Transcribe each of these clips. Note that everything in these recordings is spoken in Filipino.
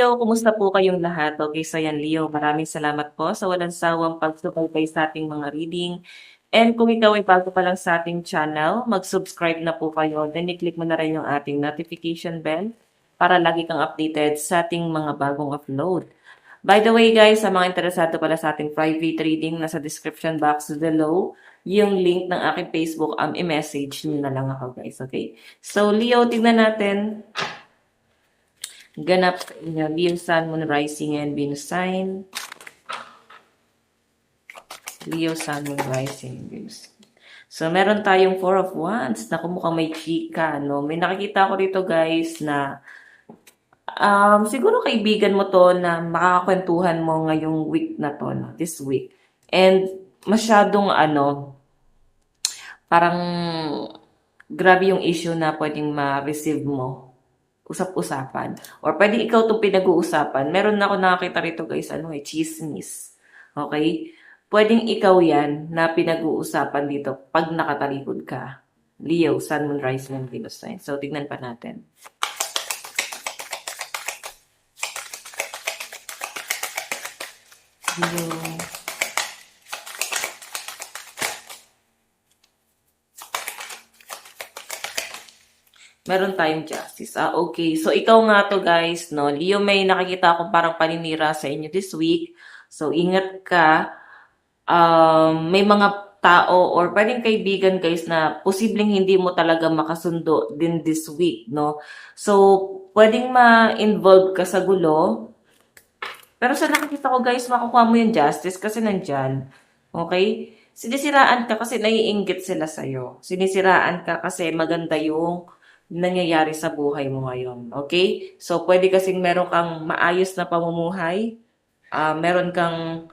Leo, kumusta po kayong lahat? Okay, so yan Leo, maraming salamat po sa walang sawang pagsubaybay sa ating mga reading. And kung ikaw ay bago pa lang sa ating channel, mag-subscribe na po kayo. Then i-click mo na rin yung ating notification bell para lagi kang updated sa ating mga bagong upload. By the way guys, sa mga interesado pala sa ating private reading, nasa description box below, yung link ng aking Facebook, i-message nyo na lang ako guys, okay? So Leo, tignan natin ganap sa inyo, Leo, Sun, Moon, Rising, and Venus sign. Leo, Sun, Moon, Rising, and Venus. So, meron tayong Four of Wands. Naku, mukhang may chika, no? May nakikita ko dito, guys, na siguro kaibigan mo to na makakakwentuhan mo ngayong week na to, no? This week. And, masyadong, parang grabe yung issue na pwedeng ma-receive mo usap-usapan. Or pwede ikaw itong pinag-uusapan. Meron na ako nakakita rito guys, chismis. Okay? Pwedeng ikaw yan na pinag-uusapan dito pag nakatalikod ka. Leo, Sun, Moon, Rising, and Venus sign. So, tignan pa natin. Leo. Meron tayong justice. Okay. So, ikaw nga to guys, no? Leo, may nakikita akong parang paninira sa inyo this week. So, ingat ka. May mga tao or pwedeng kaibigan guys na posibleng hindi mo talaga makasundo din this week, no? So, pwedeng ma-involve ka sa gulo. Pero sa nakikita ko guys, makukuha mo yung justice kasi nandyan. Okay? Sinisiraan ka kasi naiinggit sila sa'yo. Sinisiraan ka kasi maganda yung nangyayari sa buhay mo ngayon. Okay? So, pwede kasing meron kang maayos na pamumuhay. Meron kang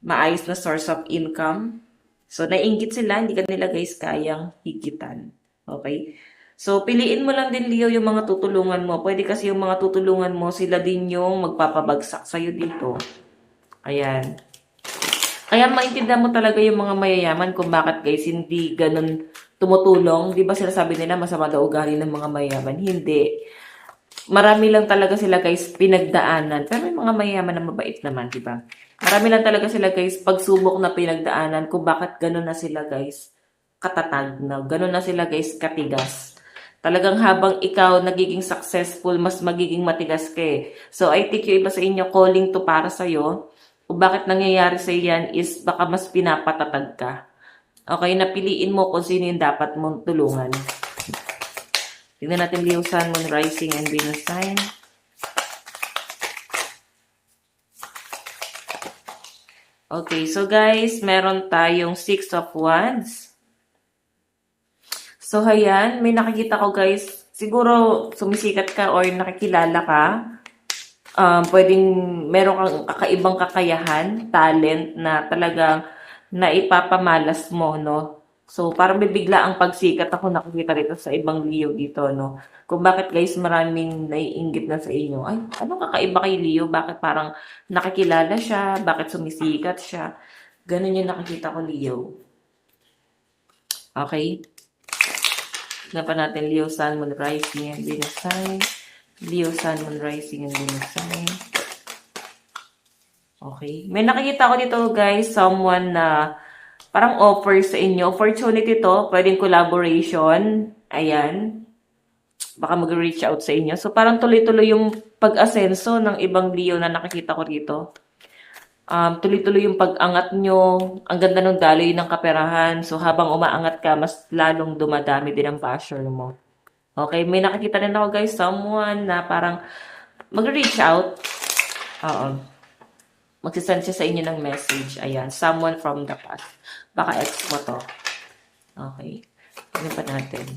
maayos na source of income. So, naiinggit sila. Hindi ka nila guys kayang higitan. Okay? So, piliin mo lang din, Leo, yung mga tutulungan mo. Pwede kasi yung mga tutulungan mo, sila din yung magpapabagsak sa'yo dito. Ayan. Kaya maintindihan mo talaga yung mga mayayaman kung bakit guys hindi ganun tumutulong. Di ba sinasabi nila masama daw ugali ng mga mayayaman? Hindi. Marami lang talaga sila guys pinagdaanan. Pero may mga mayayaman na mabait naman, di ba? Marami lang talaga sila guys pagsubok na pinagdaanan kung bakit ganun na sila guys katatag na. Ganun na sila guys katigas. Talagang habang ikaw nagiging successful, mas magiging matigas ka eh. So, I think yung iba sa inyo, calling to para sa'yo. Kung bakit nangyayari sa yan is baka mas pinapatatag ka. Okay, napiliin mo kung sino yung dapat mong tulungan. Tingnan natin Leo, Sun, Moon, Rising, and Venus sign. Okay, so guys, meron tayong Six of Wands. So, ayan, may nakikita ko guys, siguro sumisikat ka or nakikilala ka. Pwedeng meron kang kakaibang kakayahan, talent na talagang naipapamalas mo, no? So, parang bibigla ang pagsikat ako nakikita rito sa ibang Leo dito, no? Kung bakit guys maraming naiinggit na sa inyo. Ay, anong kakaiba kay Leo? Bakit parang nakikilala siya? Bakit sumisikat siya? Ganun yung nakikita ko, Leo. Okay? Tignan pa natin Leo, Sun, Moon, Rising, and Venus sign. Leo, Sun, Moon, Rising, and Venus sign. Okay. May nakikita ko dito guys, someone na parang offer sa inyo. Opportunity to, pwedeng collaboration. Ayan. Baka mag-reach out sa inyo. So parang tuloy-tuloy yung pag-asenso ng ibang Leo na nakikita ko dito. Tuloy-tuloy yung pag-angat nyo. Ang ganda ng daloy ng kaperahan. So, habang umaangat ka, mas lalong dumadami din ang basher mo. Okay, may nakikita rin ako guys, someone na parang mag-reach out. Oo. Magsisend siya sa inyo ng message. Ayan, someone from the past. Baka ex mo to. Okay. Tignan pa natin.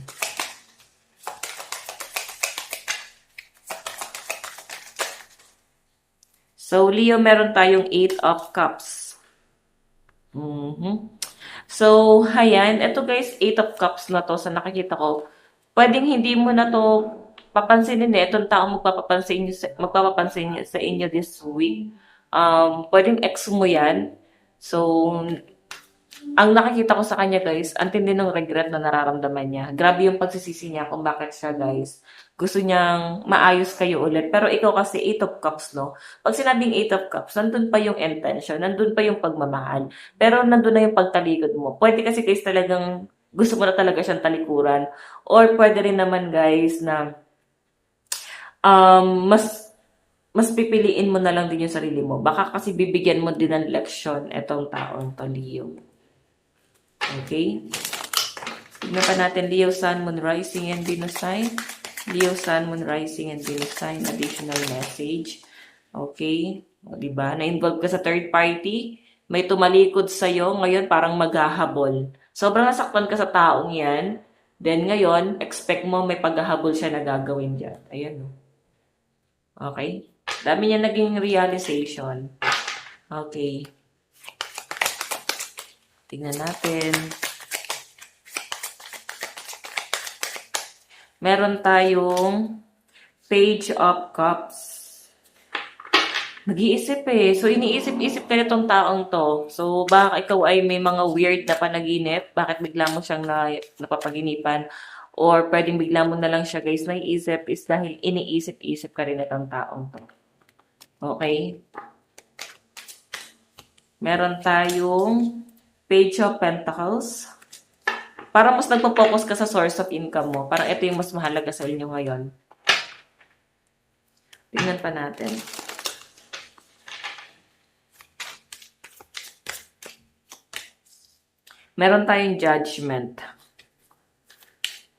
So, Leo, meron tayong 8 of Cups. So, ayan. Ito guys, 8 of Cups na to sa nakikita ko. Pwedeng hindi mo na to papansinin eh. Itong tao magpapapansin sa inyo this week. Pwedeng ex mo yan. So, ang nakikita ko sa kanya guys, ang tindi ng regret na nararamdaman niya. Grabe yung pagsisisi niya kung bakit siya guys. Gusto niyang maayos kayo ulit. Pero ikaw kasi 8 of Cups, no? Pag sinabing 8 of Cups, nandun pa yung intention, nandun pa yung pagmamahal. Pero nandun na yung pagtalikod mo. Pwede kasi guys talagang gusto mo na talaga siyang talikuran. Or pwede rin naman guys na mas pipiliin mo na lang din yung sarili mo. Baka kasi bibigyan mo din ng leksyon etong taong to, Leo. Okay? Tignan pa natin Leo, Sun, Moon, Rising, and Venus sign. Leo, Sun, Moon, Rising, and Venus sign. Additional message. Okay? O, diba? Na-involve ka sa third party. May tumalikod sa'yo. Ngayon, parang maghahabol. Sobrang nasaktan ka sa taong yan. Then, ngayon, expect mo may paghahabol siya na gagawin dyan. Ayan, no? Okay? Dami niya naging realization. Okay. Tingnan natin. Meron tayong Page of Cups. Nag-iisip eh. So, iniisip-isip ka nitong taong to. So, baka ikaw ay may mga weird na panaginip. Bakit bigla mo siyang napapaginipan? Or pwedeng bigla mo na lang siya guys naiisip is dahil iniisip-isip ka rin itong taong to. Okay? Meron tayong Page of Pentacles. Parang mas nagpo-focus ka sa source of income mo. Parang ito yung mas mahalaga sa inyo ngayon. Tingnan pa natin. Meron tayong Judgment.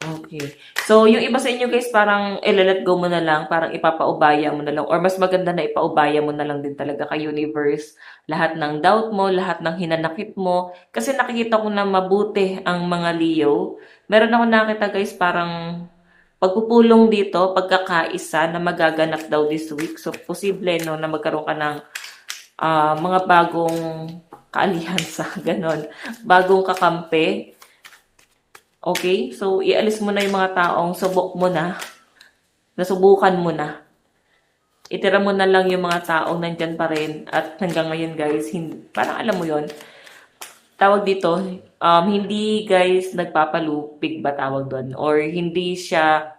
Okay. So, yung iba sa inyo guys, parang let go mo na lang, parang ipapaubaya mo na lang, or mas maganda na ipaubaya mo na lang din talaga kay universe. Lahat ng doubt mo, lahat ng hinanakit mo. Kasi nakikita ko na mabuti ang mga Leo. Meron ako nakita guys, parang pagpupulong dito, pagkakaisa na magaganap daw this week. So, posible no, na magkaroon ka ng mga bagong kaalihansa, ganon. Bagong kakampi. Okay? So, ialis mo na yung mga taong subok mo na, nasubukan mo na. Itira mo na lang yung mga taong nandyan pa rin at hanggang ngayon guys, parang alam mo yon tawag dito, hindi guys nagpapalupig ba tawag doon? Or hindi ka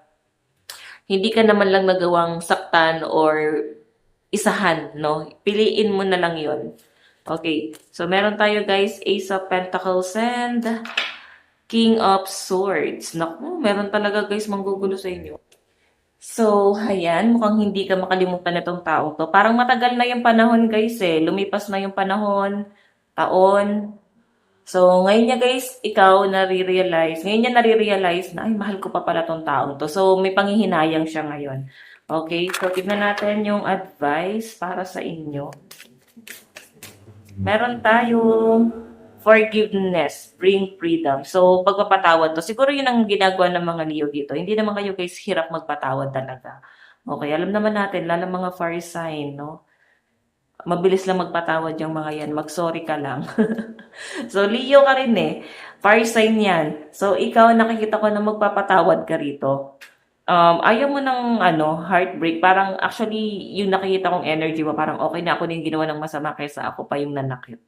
naman lang nagawang saktan or isahan, no? Piliin mo na lang yon. Okay, so meron tayo guys, Ace of Pentacles and King of Swords. Naku, meron talaga guys manggugulo sa inyo. So, ayan, mukhang hindi ka makalimutan itong tao to. Parang matagal na yung panahon guys eh. Lumipas na yung panahon, taon. So, ngayon niya guys, ngayon niya nare-realize na, ay, mahal ko pa pala tong taong to. So, may panghihinayang siya ngayon. Okay, so tignan natin yung advice para sa inyo. Meron tayong forgiveness, bring freedom. So, pagpapatawad to. Siguro yun ang ginagawa ng mga Leo dito. Hindi naman kayo guys hirap magpatawad talaga. Okay, alam naman natin, lalo mga fire sign, no? Mabilis lang magpatawad yung mga yan. Mag-sorry ka lang. So, Leo ka rin eh. Fire sign yan. So, ikaw, nakikita ko na magpapatawad ka rito. Ayaw mo ng heartbreak. Parang actually, yung nakikita kong energy mo, parang okay na ako na yung ginawa ng masama kaysa ako pa yung nanakit.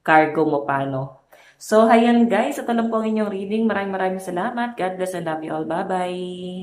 Cargo mo pa, no? So, ayan guys, ito lang po ang inyong reading. Maraming salamat. God bless and love you all. Bye-bye!